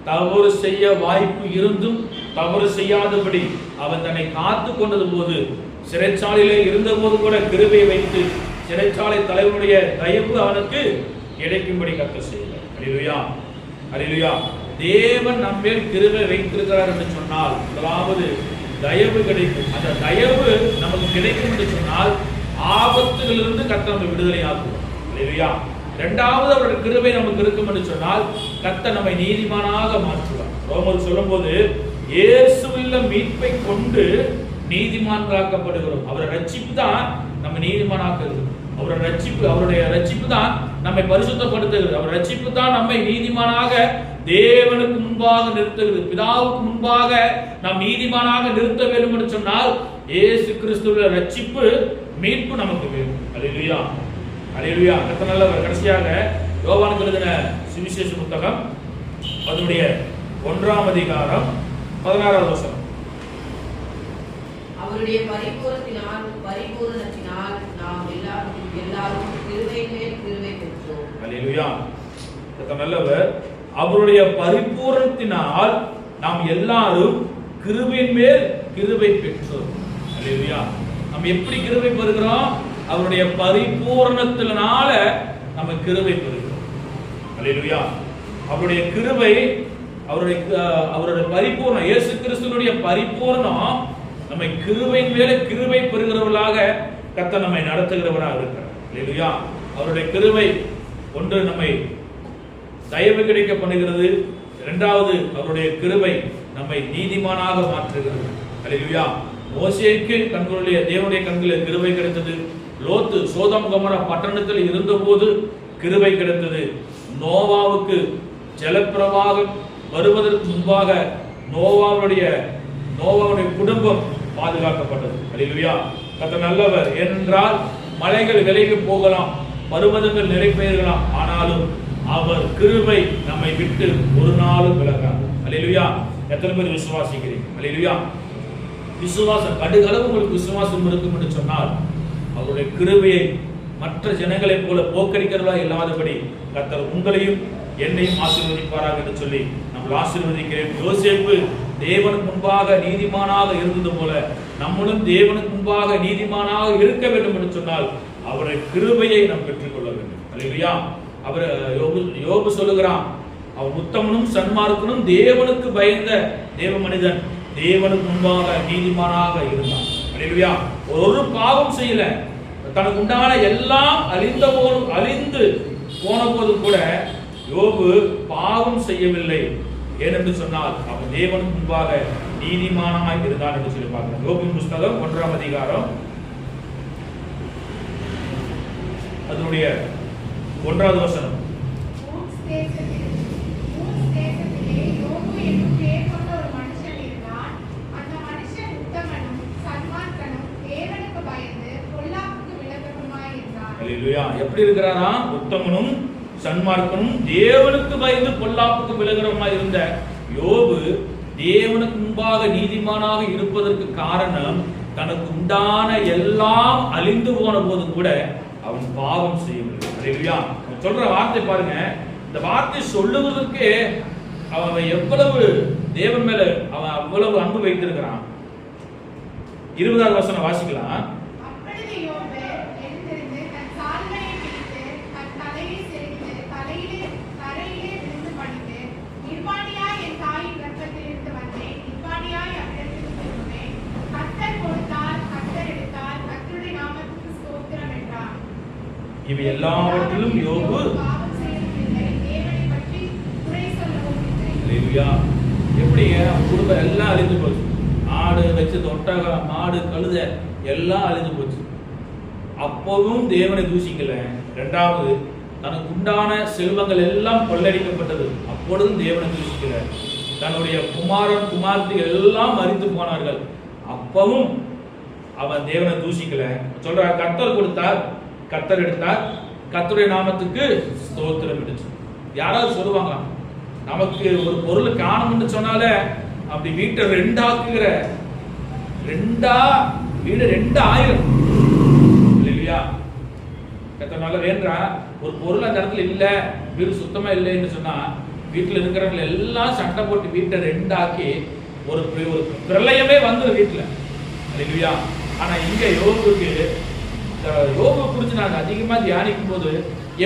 தவறு செய்ய வாய்ப்பு இருந்தும் தவறு செய்யாதபடி அவன் தன்னை காத்து கொண்டது போது, சிறைச்சாலையிலே இருந்த போது கூட கிருபை வைத்து சிறைச்சாலை தலைவனுடைய தயவு அவனுக்கு கிடைக்கும்படி கர்த்தர் செய்தார். அல்லேலூயா. அல்லேலூயா. தேவன் நம்மேல் கிருபை வைத்திருக்கிறார் என்று சொன்னால் முதலாவது தயவு கிடைக்கும். அந்த தயவு நமக்கு கிடைக்கும் என்று சொன்னால் ஆபத்துகளிலிருந்து கர்த்தர் நம்மை விடுதலை ஆக்குவார். அல்லேலூயா. இரண்டாவது அவருடைய கிருபை நமக்கு இருக்கும் என்று சொன்னால் கர்த்தர் நம்மை நீதிமானாக மாற்றுவார். ரோமர் சொல்லும்போது இயேசுவின் மீட்பை கொண்டு நீதிமான்களாக்கப்படுகிறோம். அவருடைய ரட்சிப்பு தான் நம்ம நீதிமானாக்குகிறது. அவருடைய ரட்சிப்பு தான் நம்மை பரிசுத்தப்படுத்துகிறது. அவர் ரட்சிப்பு தான் நம்மை நீதிமானாக தேவனுக்கு முன்பாக நிறுத்துகிறது. பிதாவுக்கு முன்பாக நாம் நீதிமானாக நிறுத்த வேண்டும் என்று சொன்னால் இயேசு கிறிஸ்துவின் ரட்சிப்பு, மீட்பு நமக்கு வேணும். அல்லேலூயா. அல்லேலூயா. கடைசியாக யோவானுக்கு எழுதின சுவிசேஷ புத்தகம் அதனுடைய 1ஆம் அதிகாரம் 16வது வசனம். அவருடைய பரிபூரணத்தினால் நாம் எல்லாரும் கிருபை மேல் கிருபை பெற்றோம். அல்லேலூயா. நல்லவர். அவருடைய பரிபூரணத்தினால் நாம் எல்லாரும் கிருபையின் மேல் கிருபை பெற்றோம். அல்லேலூயா. நம்ம எப்படி கிருபை பெறுகிறோம்? அவருடைய பரிபூரணத்தினால நம்ம கிருபை பெறுகிறோம். அல்லேலூயா. அவருடைய கிருபை, அவருடைய பரிபூரணம், இயேசு கிறிஸ்துவினுடைய பரிபூரணம் நம்மை கிருபையின் மேல கிருபை பெறுகிறவர்களாக கர்த்தர் நம்மை நடத்துகிறவராக இருக்கிறார். அல்லேலூயா. அவருடைய கிருபை ஒன்று நம்மை தயவு கிடைக்க பண்ணுகிறது. இரண்டாவது அவருடைய கிருபை நம்மை நீதிமானாக மாற்றுகிறது. அல்லேலூயா. மோசேக்கு தேவனுடைய கண்களில் கிருபை கிடைத்தது. லோத்து சோதம் கொமோரா பட்டணத்தில் இருந்தபோது கிருபை கிடைத்தது. நோவாவுக்கு ஜலப்பிரவாகம் வருவதற்கு முன்பாக நோவாவுடைய குடும்பம் பாதுகாக்கப்பட்டது. அல்லேலூயா. கர்த்தர் நல்லவர். ஏனென்றால் மலைகள் விலகி போகலாம், பர்வதங்கள் நிறைவேறலாம், ஆனாலும் அவர் கிருபை நம்மை விட்டு ஒரு நாளும் விலகாது. அல்லேலூயா. எத்தனை பேர் விசுவாசிக்கிறீங்க? அல்லேலூயா. விசுவாசம் கடுகளவு உங்களுக்கு விசுவாசம் இருக்கும் என்று சொன்னால் அவருடைய கிருபையை மற்ற ஜனங்களைப் போல போக்கரிக்கிறதா இல்லாதபடி கர்த்தர் உங்களையும் என்னையும் ஆசீர்வதிப்பாராக என்று சொல்லி நம்மளை ஆசீர்வதிக்கிறேன். யோசேப்பு தேவனுக்கு முன்பாக நீதிமானாக இருந்தது போல நம்மளும் தேவனுக்கு முன்பாக நீதிமானாக இருக்க வேண்டும் என்று சொன்னால் அவருடைய கிருபையை நாம் பெற்றுக்கொள்ள வேண்டும். அல்லேலூயா. அவர் யோபு சொல்லுகிறான், அவர் உத்தமனும் சன்மார்க்கனும் தேவனுக்கு பயந்த தேவ மனிதன், தேவனுக்கு முன்பாக நீதிமானாக இருந்தான். அல்லேலூயா. ஒரு பாவம் செய்யல, தனக்கு உண்டான எல்லாம் அழிந்து போன போது கூட யோபு பாவம் செய்யவில்லை. ஏனென்று சொன்னால் அவன் தேவனுக்கு முன்பாக நீதிமானாக இருந்தான் என்று சொல்லி பார்க்கிறோம். யோபின் புஸ்தகம் 1ஆம் அதிகாரம் அதனுடைய 1வது வசனம். எப்படி இருக்கிறாரா? உத்தமனும் சன்மார்க்கனும் தேவனுக்கு பயந்து பொல்லாப்புக்கு விலகுறவமா இருந்த யோபு தேவனுக்கு முன்பாக நீதிமானாக இருப்பதற்கு காரணம் தனக்கு உண்டான எல்லாம் அழிந்து போன போது கூட அவன் பாவம் செய்யவில்லை. அல்லேலூயா. சொல்ற வார்த்தை பாருங்க, இந்த வார்த்தை சொல்லுவதற்கு அவன் எவ்வளவு தேவன் மேல அவன் அவ்வளவு அன்பு வைத்திருக்கிறான். 20வது வசனம் வாசிக்கலாம். இவை எல்லாவற்றிலும் யோபு எப்படிங்க குடும்பம் எல்லாம் அழிந்து போச்சு. ஆடு வச்சு ஒட்டகம், மாடு, கழுத எல்லாம் அழிந்து போச்சு. அப்போதும் தேவனை தூஷிக்கல. இரண்டாவது, தனக்கு உண்டான செல்வங்கள் எல்லாம் கொள்ளடிக்கப்பட்டது, அப்பொழுதும் தேவனை தூஷிக்கல. தன்னுடைய குமாரன் குமார்த்தி எல்லாம் மரித்து போனார்கள், அப்பவும் அவன் தேவனை தூஷிக்கல. சொல்ற கர்த்தர் கொடுத்தார், கர்த்தர் எடுத்தார், கர்த்தருடைய நாமத்துக்கு ஸ்தோத்திரம் எடுத்து. யாராவது சொல்லுவாங்க, நமக்கு ஒரு பொருள் காணும்னு சொன்னாலே அப்படி வீட்டை ரெண்டாக்குகிற வீடு 2000 இல்லையா? எத்தனால வேண்டா ஒரு பொருள் அந்த இடத்துல இல்ல, வீடு சுத்தமா இல்லைன்னு சொன்னா வீட்டுல இருக்கிறவங்க எல்லாம் சண்டை போட்டு வீட்டை ரெண்டாக்கி ஒரு பிரளயமே வந்து வீட்டுல இல்லையா? ஆனா இங்க யோபுக்கு, யோபு குறித்து நாங்கள் அதிகமா தியானிக்கும் போது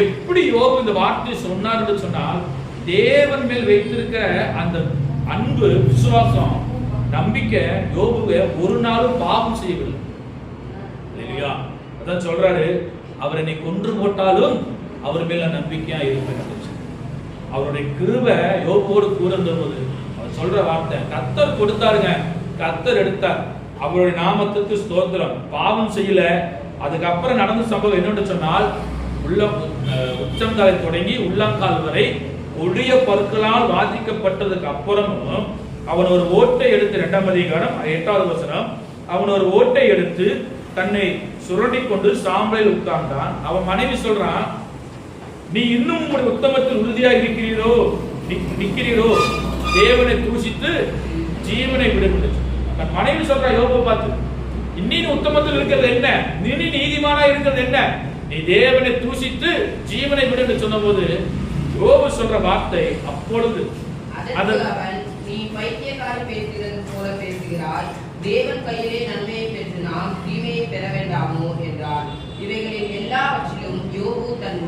எப்படி யோபு இந்த வார்த்தை சொன்னார் சொன்னால் தேவன் மேல் வைத்திருக்கிற அந்த அன்பு, விசுவாசம், நம்பிக்கை யோபுவை ஒரு நாளும் பாவம் செய்யவில்லை இல்லையா? அதான் சொல்றாரு, அவர் என்னை கொன்று போட்டாலும் அவர் மேல நம்பிக்கையா இருப்பேன். அவருடைய கிருபை யோபுவோடு கூட இருந்தபோது அவர் சொல்ற வார்த்தை, கர்த்தர் கொடுத்தாருங்க, கர்த்தர் எடுத்தார், அவருடைய நாமத்துக்கு ஸ்தோத்திரம். பாவம் செய்யல. அதுக்கப்புறம் நடந்த சம்பவம் என்னன்னு சொன்னால், உச்சங்காலை தொடங்கி உள்ளங்கால் வரை கொடிய பற்களால் பாதிக்கப்பட்டதுக்கு அப்புறமும் அவன் ஒரு ஓட்டை எடுத்து, 2ஆம் அதிகாரம் 8வது வசனம், அவன் ஒரு ஓட்டை எடுத்து தன்னை சுரண்டி கொண்டு சாம்பலில் உட்கார்ந்தான். அவன் மனைவி சொல்றான், நீ இன்னும் உங்களுடைய உத்தமத்தில் உறுதியாக நிற்கிறீரோ, தேவனை தூஷித்து ஜீவனை விடுவிடு. தன் மனைவி சொல்றா யோபை பார்த்து, இன்னும் உத்தமத்தில் இருக்கிறது என்ன, நீ நீதிமானா இருக்கிறது என்ன, நீ தேவனை தூஷித்து ஜீவனை விடு என்று சொன்ன போது யோபு சொல்ற வார்த்தை, அப்பொழுது நீ பைத்தியக்காரி பேசுகிறது போல பேசுகிறாய், தேவன் கையிலே நன்மையை பெற்று நாம் தீமையை பெற வேண்டாமோ என்றார். இவைகளில் எல்லாவற்றிலும் யோபு தன்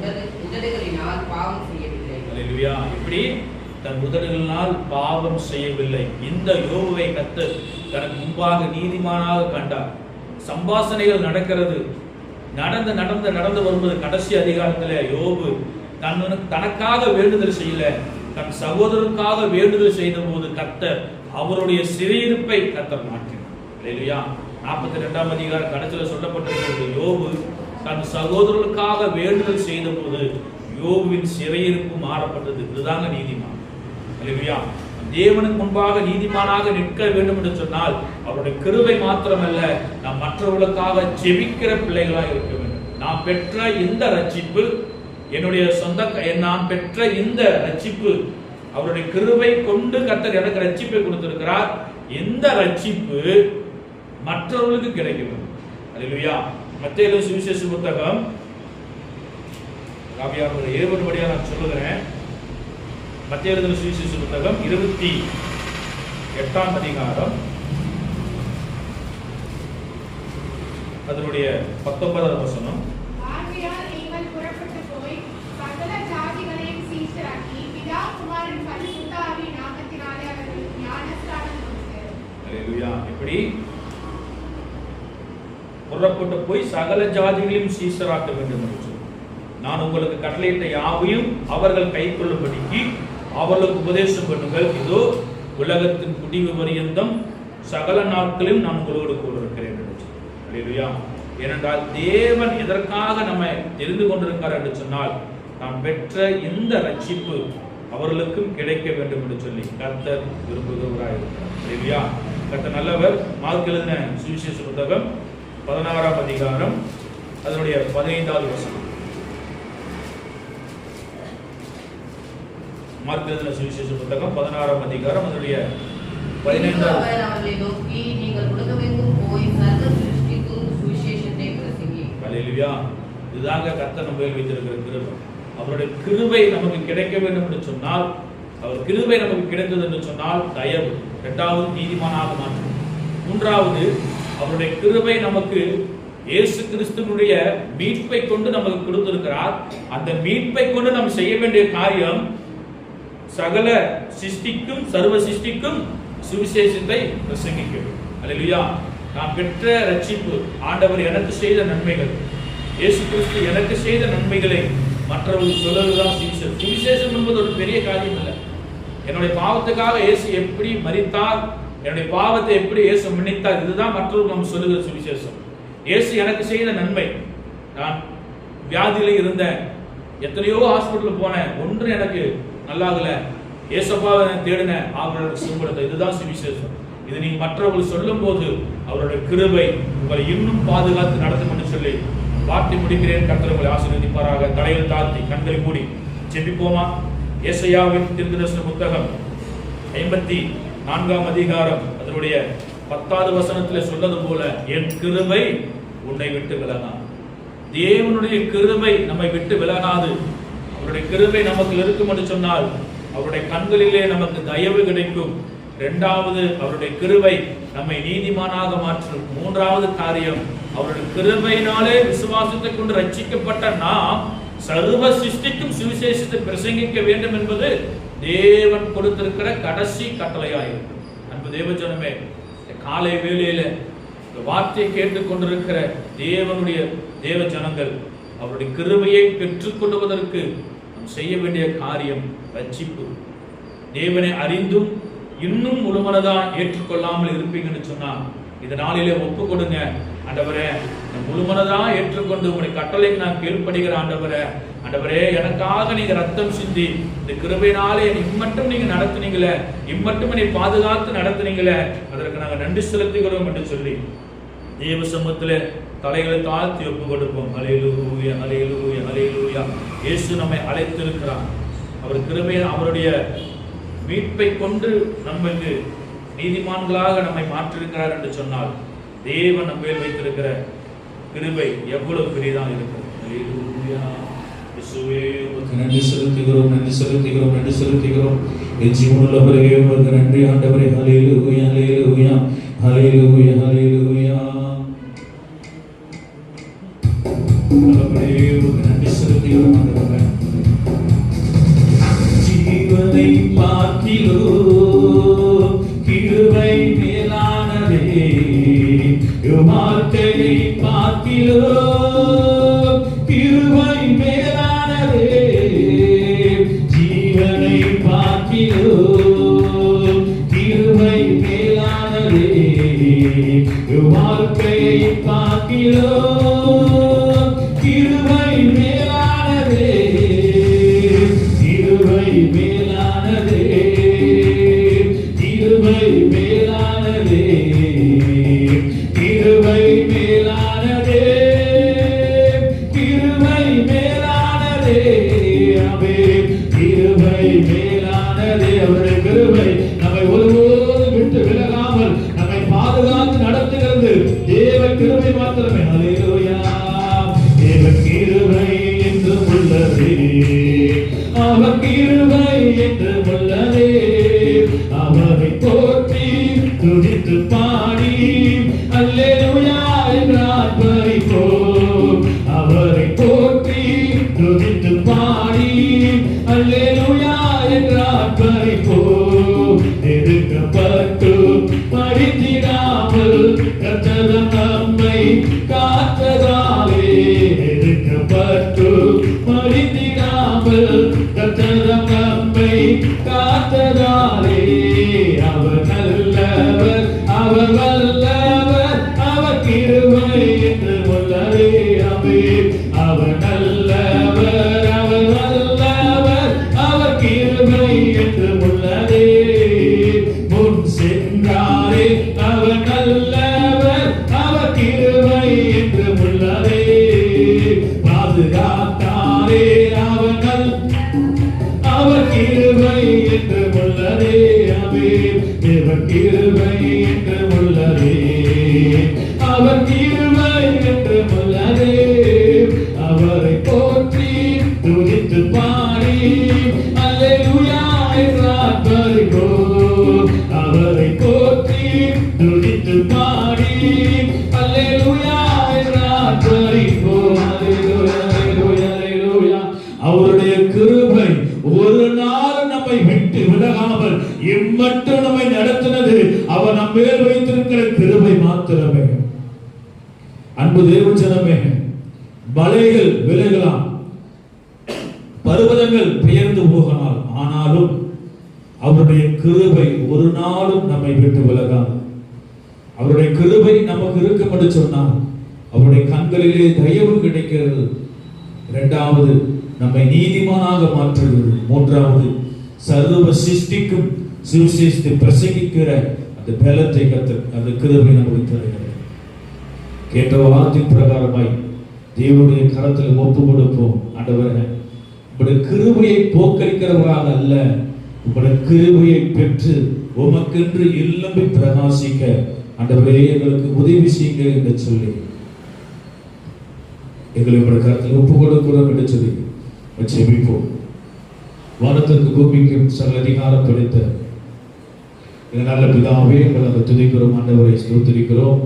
உதடுகளினால் பாவம் செய்யவில்லை. அல்லேலூயா. இப்படி தன் உதடுகளினால் பாவம் செய்யவில்லை. இந்த யோபுவை கர்த்தர் தனக்கு முன்பாக நீதிமானாக கண்டார். சம்பாஷணைகள் நடக்கிறது, நடந்து வரும்போது கடைசி அதிகாரத்தில் யோபு தனக்காக வேண்டுதல் செய்யல, தன் சகோதரருக்காக வேண்டுதல் செய்த போது கர்த்தர் அவருடைய சிறையிருப்பை கர்த்தர் மாற்றினார். அல்லேலூயா. 42ஆம் அதிகாரம் கடைசியில் சொல்லப்பட்டிருக்கிறது, யோபு தன் சகோதரர்களுக்காக வேண்டுதல் செய்த போது யோபுவின் சிறையிருப்பு மாறப்பட்டது. இதுதாங்க நீதிமான். அல்லேலூயா. தேவனுக்கு முன்பாக நீதிமானாக நிற்க வேண்டும் என்று சொன்னால் அவருடைய கிருபை மாத்திரமல்ல, நாம் மற்றவர்களுக்காக ஜெபிக்கிற பிள்ளைகளாக இருக்க வேண்டும். நாம் பெற்ற இந்த ரட்சிப்பு, என்னுடைய சொந்த நான் பெற்ற இந்த ரட்சிப்பு அவருடைய கிருபை கொண்டு கர்த்தர் எனக்கு ரட்சிப்பை கொடுத்திருக்கிறார். இந்த ரட்சிப்பு மற்றவர்களுக்கு கிடைக்க வேண்டும். அல்லேலூயா. மத்தேயு சுவிசேஷ புத்தகம் காவியாளர்கள் ஏறுபடியாக நான் சொல்லுகிறேன். மத்தேயு சுவிசேஷ புத்தகம் 28ஆம் அதிகாரம் அதனுடைய 19வது வசனம். எப்படி புறப்பட்டு போய் சகல ஜாதிகளையும் சீஷராக்க வேண்டும் என்று சொல்லி, நான் உங்களுக்கு கட்டளையிட்ட யாவையும் அவர்கள் கை கொள்ளும்படிக்கு அவர்களுக்கு உபதேசம் பண்ணுங்கள். இதோ உலகத்தின் முடிவு பரியந்தம் சகல நாட்களையும் நான் உங்களோடு கூட இருக்கிறேன் என்று சொல்லி. அல்லேலூயா. ஏனென்றால் தேவன் எதற்காக நம்மை தெரிந்து கொண்டிருக்கிறார் என்று சொன்னால், நாம் பெற்ற இந்த ரட்சிப்பு அவர்களுக்கும் கிடைக்க வேண்டும் என்று சொல்லி கர்த்தர் விரும்புகிறவராயிருக்கிறார். அல்லேலூயா. கர்த்தர் நல்லவர். மார்க் எழுதின சுவிசேஷ புத்தகம் 16ஆம் அதிகாரம் அதனுடைய 15வது வசனம். மார்க் எழுதின சுவிசேஷ புத்தகம் 16ஆம் அதிகாரம் அதனுடைய 15வது. அவர்களை நோக்கி, நீங்கள் உலகமெங்கும் போய் சர்வ சிருஷ்டிக்கும் சுவிசேஷத்தை பிரசங்கியுங்கள். அல்லேலூயா. இதுதாங்க கர்த்தர் நம்ம மேல் வைத்திருக்கிற கிருபை. அவருடைய கிருபை நமக்கு கிடைக்க வேண்டும் என்று சொன்னால், அவர் கிருபை நமக்கு கிடைத்தது என்று சொன்னால் தயவு. இரண்டாவது, நீதிமானாக மாற்றும். மூன்றாவது, அவருடைய கிருபை நமக்கு இயேசு கிறிஸ்துவினுடைய மீட்பை கொண்டு நமக்கு கொடுத்திருக்கிறார். அந்த மீட்பை கொண்டு நாம் செய்ய வேண்டிய காரியம் சகல சிருஷ்டிக்கும் சர்வ சிருஷ்டிக்கும் சுவிசேஷத்தை பிரசங்கிக்க வேண்டும். அல்லேலூயா. நான் பெற்ற ரட்சிப்பு, ஆண்டவர் எனக்கு செய்த நன்மைகள், இயேசு கிறிஸ்து எனக்கு செய்த நன்மைகளை மற்றவர்கள் சொல்லுவதுதான் சுவிசேஷம். சுவிசேஷம் என்பது ஒரு பெரிய காரியம் இல்லை. என்னுடைய பாவத்துக்காக இயேசு எப்படி மரித்தார், என்னுடைய பாவத்தை எப்படி இயேசு மன்னித்தார், இதுதான் மற்றவர்கள் நாம் சொல்லுகிற சுவிசேஷம். இயேசு எனக்கு செய்த நன்மை. நான் வியாதியில இருந்தேன், எத்தனையோ ஹாஸ்பிட்டல் போனேன், ஒன்று எனக்கு நல்லாகல, இயேசுப்பாவை தேடினேன், அவர்களுக்கு சுகப்படுத்த. இதுதான் சுவிசேஷம். இது நீங்க மற்றவர்கள் சொல்லும் போது அவருடைய கிருபை உங்களை இன்னும் பாதுகாத்து நடத்தும் என்று சொல்லி வார்த்தை முடிக்கிறேன். கர்த்தர் உங்களை ஆசீர்வதிப்பாராக. தலையில் தாழ்த்தி கண்களை மூடி ஜெபிப்போமா? ஏசாயாவின் தீர்க்கதரிசன புத்தகம் 54ஆம் அதிகாரம் அதனுடைய 10வது வசனத்தில் சொல்லது போல, என் கிருபை உன்னை விட்டு விலகாது. தேவனுடைய கிருபை நம்மை விட்டு விலகாது. அவருடைய கிருபை நமக்கு இருக்கும் என்று சொன்னால் அவருடைய கண்களிலே நமக்கு தயவு கிடைக்கும். இரண்டாவது, அவருடைய கிருபை நம்மை நீதிமானாக மாற்றும். மூன்றாவது காரியம், அவருடைய கிருபையினாலே விசுவாசத்தை கொண்டு ரட்சிக்கப்பட்ட நாம் சர்வ சிருஷ்டிக்கும் சுவிசேஷத்தை பிரசங்கிக்க வேண்டும் என்பது தேவன் கொடுத்திருக்கிற கடைசி கட்டளையாயிருக்கும். அன்பு தேவஜனமே, காலை வேளையில இந்த வார்த்தையை கேட்டுக் கொண்டிருக்கிற தேவனுடைய தேவ ஜனங்கள் அவருடைய கிருபையை பெற்றுக் கொள்வதற்கு நாம் செய்ய வேண்டிய காரியம் ரட்சிப்பு. தேவனை அறிந்தும் இன்னும் முழுமனதா ஏற்றுக்கொள்ளாமல் இருப்பீங்கன்னு சொன்னா இந்த நாளிலே ஒப்பு கொடுங்க. ஆண்டவரே, நான் முழுமனதா ஏற்றுக்கொண்டு உங்களுடைய கட்டளைக்கு நான் கீழ்ப்படுகிற ஆண்டவரே, ஆண்டவரே எனக்காக நீங்க ரத்தம் சிந்தி இந்த கிருபையினாலே இம்மட்டும் நீங்க நடத்துனீங்களே, இம்மட்டும் என்னை பாதுகாத்து நடத்துனீங்களே, அதற்கு நாங்கள் நன்றி செலுத்துகிறோம் என்று சொல்லி தேவ சமூகத்திலே தலைகளை தாழ்த்தி ஒப்பு கொடுப்போம். ஹல்லேலூயா, ஹல்லேலூயா, ஹல்லேலூயா. இயேசு நம்மை அழைத்திருக்கிறார். அவர் கிருபையை அவருடைய மீட்பை கொண்டு நமக்கு நீதிமான்களாக நம்மை மாற்றிருக்கிறார் என்று சொன்னால் தேவன் நம்ம மேல் வைத்திருக்கிற கிருபை எவ்வளவு பெரியதாக இருக்கும். ஹல்லேலூயா. இயேசுவே நன்றி செலுத்துகிறோம், நன்றி செலுத்துகிறோம், நன்றி செலுத்துகிறோம். ஜீவனுள்ளவரே உங்களுக்கு நன்றி ஆண்டவரே. ஹல்லேலூயா, ஹல்லேலூயா, ஹல்லேலூயா, ஹல்லேலூயா. ஆண்டவரே உங்களுக்கு நன்றி செலுத்துகிறோம் ஆண்டவரே. ஜீவனை பார்த்திலோ கிருபை மேலானதே, வார்த்தையை பார்த்திலோ கிருபை மேலானதே, ஜீவனை பார்த்திலோ கிருபை மேலானதே, வாழ்க்கையை பார்த்திலோ கிருபை மேலானதே. அவரை போற்றி துதித்து பாடி அல்லேலூயா என்று ஆர்ப்பரிப்போம். அவரை போற்றி துதித்து பாடி அல்லேலூயா என்று ஆர்ப்பரிப்போம். நெருக்கப்பட்டு மடித்திடாமல் கர்த்தர் நம்மை காத்ததாலே, நெருக்கப்பட்டு மடித்திடாமல் கர்த்தர் நம்மை காத்ததாலே, அவர் நல்லவர், அவர் வல்லவர், அவர் கிருபை என்று உள்ளதே. ஆமென். அவர் நல்லவர், அவர் வல்லவர், அவர் கிருபை என்று உள்ளதே. முன் சென்றாரே அவர் நல்லவர், அவர் கிருபை என்று உள்ளதே. பாதுகாத்தாரே அவர் கிருபை என்று உள்ளதே. ஆமென். அவர் கிருபை என்று உள்ளதே, அவர் கிருபை என்று உள்ளதே. அவரை போற்றி துதித்து பாடி அல்லேலூயா என்று ஆர்ப்பரிப்போம். அவரை போற்றி துதித்து பாடி அல்லேலூயா என்று ஆர்ப்பரிப்போம். அல்லேலூயா, அல்லேலூயா, அல்லேலூயா. அவருடைய கிருபை ஒரு நாள் நம்மை விட்டு விலகாமல் இம்மட்டும் நம்மை நடத்தினது அவர் நம்ம மேல் வைத்திருக்கிற கிருபை மாத்திரமே. அன்பு தேவ ஜனமே, மலைகள் விலகலாம், பர்வதங்கள் பெயர்ந்து போகலாம், ஆனாலும் அவருடைய கிருபை ஒரு நாளும் நம்மை விட்டு விலகாது. அவருடைய கிருபை நமக்கு இருக்கும் என்று சொன்னால் அவருடைய கண்களிலே தயவு கிடைக்கிறது. இரண்டாவது, நம்மை நீதிமானாக மாற்றுகிறது. மூன்றாவது, சர்வ சிருஷ்டிக்கும் சுவிசேஷத்தை பிரசங்கிக்கிற அந்த பலத்தை அந்த கிருபை நமக்கு தருகிறது. கேட்ட வார்த்தையின் பிரகாரமாய் தேவனுடைய கரத்தில் ஒப்பு கொடுப்போம். ஆண்டவரே, உங்களுடைய கிருபையை போக்கரிக்கிறவராக அல்ல, உங்களுடைய கிருபையை பெற்று உமக்கென்று இல்லம்பி பிரகாசிக்க ஆண்டவரே எங்களுக்கு உதவி செய்யுங்க என்று சொல்லி எங்களை உங்களுடைய கரத்தில் ஒப்பு கொடுக்கிறோம் என்று சொல்லி ஜெபிப்போம். வானத்திற்கு பூமிக்கும் சகல அதிகாரம் படைத்த எங்கள் நல்ல பிதாவே, எங்களை துதிக்கிறோம். ஆண்டவரை ஸ்தோத்திரிக்கிறோம்.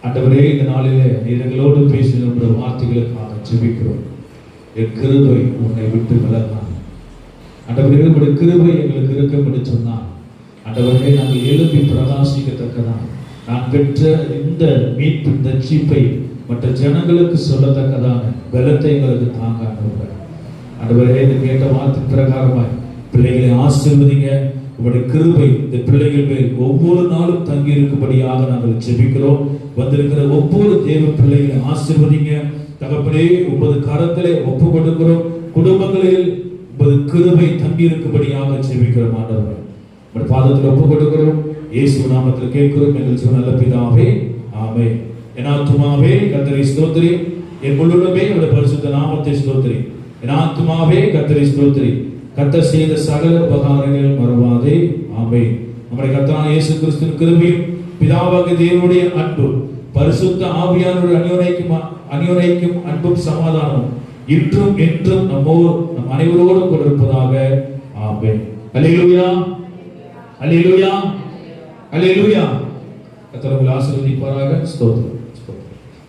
ஆண்டவரே, இந்த நாளிலே நீர் எங்களோடு பேசின வார்த்தைகளுக்காக ஜெபிக்கிறோம். என் கிருபை உன்னை விட்டு விலகாது. ஆண்டவரே, உங்களுடைய கிருபை எங்களுக்கு இருக்கும் என்று சொன்னால் ஆண்டவரே, நாங்கள் எழுப்பி பிரகாசிக்கத்தக்கதான் நான் பெற்ற இந்த மீட்பின் ரட்சிப்பை மற்ற ஜனங்களுக்கு சொல்லத்தக்கதான பலத்தை எங்களுக்கு தாங்க. ஆண்டவரே, இந்த கேட்ட வார்த்தை பிரகாரமாய் பிள்ளைகளை ஆசீர்வதிங்க. உங்களுடைய கிருபை இந்த பிள்ளைகள் மேல் ஒவ்வொரு நாளும் தங்கி இருக்கும்படியாக நாங்கள் ஜெபிக்கிறோம். வந்திருக்கிற ஒவ்வொரு தேவ பிள்ளைகளை ஆசீர்வதிங்க. தகப்பனே, உமது கரத்திலே ஒப்பு கொடுக்கிறோம். குடும்பங்களில் உமது கிருபை தங்கி இருக்கும்படியாக ஜெபிக்கிறோம். ஆண்டவரே, உங்களுடைய பாதத்தில் ஒப்பு கொடுக்கிறோம். இயேசு நாமத்தில் கேட்கிறோம் எங்கள் நல்ல பிதாவே, ஆமென். என் ஆத்துமாவே கர்த்தரை ஸ்தோத்திரி, என் முழுவதுமே அவருடைய பரிசுத்த நாமத்தை ஸ்தோத்திரி. என் ஆத்துமாவே கர்த்தரை ஸ்தோத்திரி, கர்த்தர் செய்த சகல உபகாரங்கள் மறவாதே. ஆமென். நம்முடைய கர்த்தராகிய இயேசு கிறிஸ்துவின் கிருபையும் பிதாவாகிய தேவனுடைய அன்பும் பரிசுத்த ஆவியானவருடைய அநியோனைக்கும் அன்பும் சமாதானமும் இன்றும் என்றும் நம் அனைவரோடும் கூட இருப்பதாக. ஆமென். அல்லேலூயா, அல்லேலூயா, அல்லேலூயா. கர்த்தர் உங்களை ஆசீர்வதிப்பாராக. ஸ்தோத்திரம்.